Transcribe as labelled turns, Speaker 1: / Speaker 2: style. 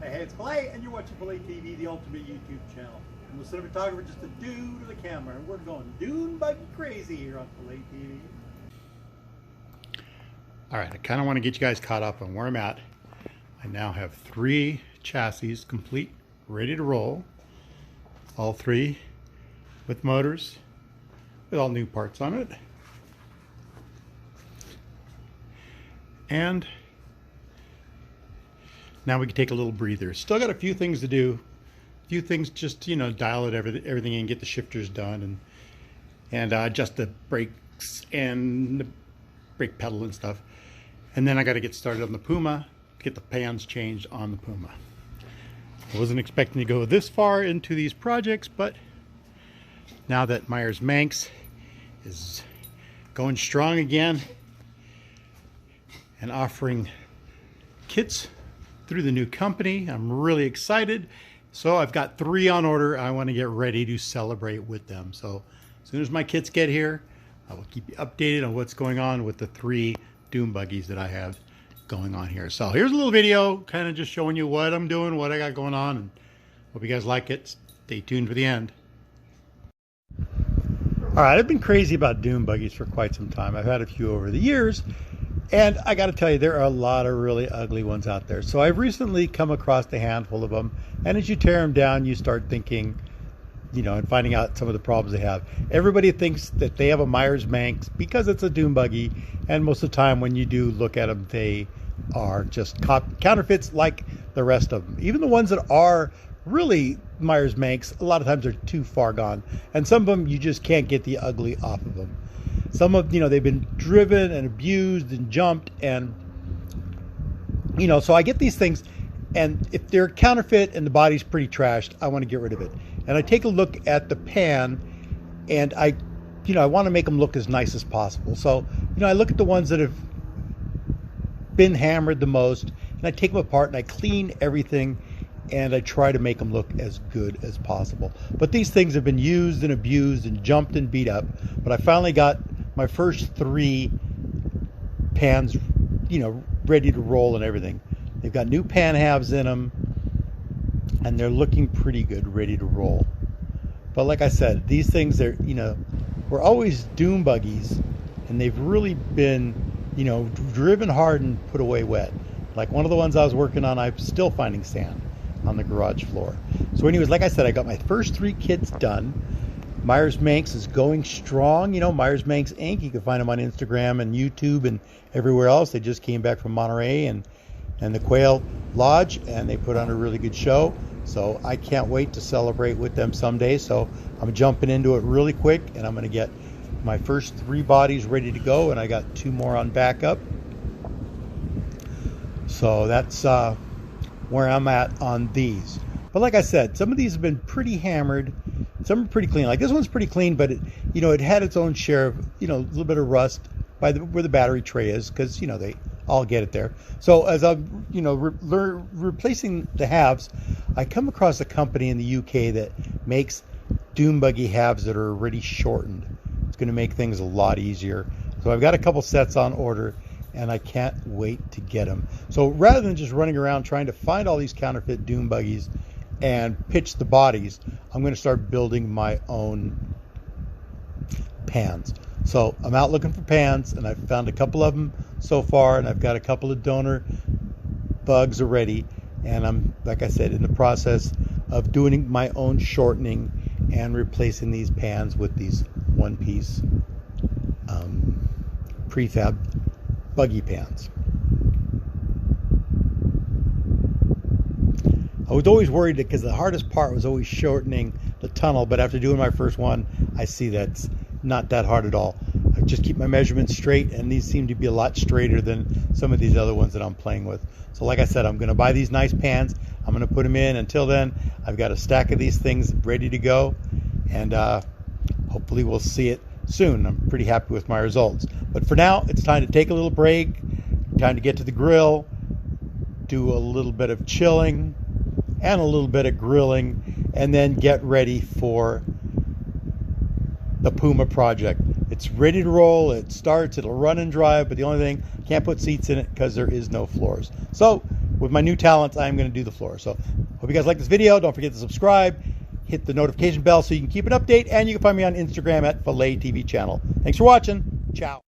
Speaker 1: Hey, it's Philatv, and you're watching PHILA, the ultimate YouTube channel. I'm the cinematographer, just a dude with a camera, and we're going Dune Buggy crazy here on PHILA.
Speaker 2: All right, I kind of want to get you guys caught up on where I'm at. I now have 3 chassis complete, ready to roll. All 3 with motors, with all new parts on it. And now we can take a little breather. Still got a few things to do. A few things just, dial it everything in, get the shifters done, and adjust the brakes and the brake pedal and stuff. And then I got to get started on the Puma, get the pans changed on the Puma. I wasn't expecting to go this far into these projects, but now that Meyers Manx is going strong again and offering kits through the new company, I'm really excited. So I've got 3 on order. I want to get ready to celebrate with them. So as soon as my kits get here, I will keep you updated on what's going on with the 3 Dune Buggies that I have going on here. So here's a little video kind of just showing you what I'm doing, what I got going on, and hope you guys like it. Stay tuned for the end. All right, I've been crazy about Dune Buggies for quite some time. I've had a few over the years, and I got to tell you, there are a lot of really ugly ones out there. So I've recently come across a handful of them, and as you tear them down, you start thinking, and finding out some of the problems they have. Everybody thinks that they have a Meyers Manx because it's a Dune Buggy, and most of the time when you do look at them, they are just counterfeits like the rest of them. Even the ones that are really Meyers Manx, a lot of times are too far gone, and some of them you just can't get the ugly off of them. Some of they've been driven and abused and jumped, and so I get these things, and if they're counterfeit and the body's pretty trashed, I want to get rid of it. And I take a look at the pan, and I want to make them look as nice as possible. So I look at the ones that have been hammered the most, and I take them apart and I clean everything, and I try to make them look as good as possible. But these things have been used and abused and jumped and beat up. But I finally got my first 3 pans, ready to roll and everything. They've got new pan halves in them, and they're looking pretty good, ready to roll. But like I said, these things are, were always Dune Buggies, and they've really been, driven hard and put away wet. Like one of the ones I was working on, I'm still finding sand on the garage floor. So anyways, like I said, I got my first 3 kits done. Meyers Manx is going strong. Meyers Manx Inc. You can find them on Instagram and YouTube and everywhere else. They just came back from Monterey and the Quail Lodge, and they put on a really good show. So I can't wait to celebrate with them someday. So I'm jumping into it really quick, and I'm going to get my first 3 bodies ready to go, and I got 2 more on backup. So that's where I'm at on these. But like I said, some of these have been pretty hammered. Some are pretty clean. Like this one's pretty clean, but it had its own share of a little bit of rust by where the battery tray is, because they all get it there. So as I'm replacing the halves, I come across a company in the UK that makes Dune Buggy halves that are already shortened. It's going to make things a lot easier. So I've got a couple sets on order, and I can't wait to get them. So rather than just running around trying to find all these counterfeit Dune Buggies and pitch the bodies, I'm going to start building my own pans. So I'm out looking for pans, and I've found a couple of them so far, and I've got a couple of donor bugs already, and I'm, like I said, in the process of doing my own shortening and replacing these pans with these one-piece prefab buggy pans. I was always worried because the hardest part was always shortening the tunnel, but after doing my first one, I see that's not that hard at all. I just keep my measurements straight, and these seem to be a lot straighter than some of these other ones that I'm playing with. So like I said, I'm going to buy these nice pans. I'm going to put them in. Until then, I've got a stack of these things ready to go, and hopefully we'll see it soon. I'm pretty happy with my results. But for now, it's time to take a little break, time to get to the grill, do a little bit of chilling and a little bit of grilling, and then get ready for the Puma project. It's ready to roll. It starts, it'll run and drive, but the only thing, can't put seats in it because there is no floors. So with my new talents, I'm going to do the floor. So hope you guys like this video. Don't forget to subscribe, hit the notification bell so you can keep an update, and you can find me on Instagram at PHILA TV channel. Thanks for watching. Ciao.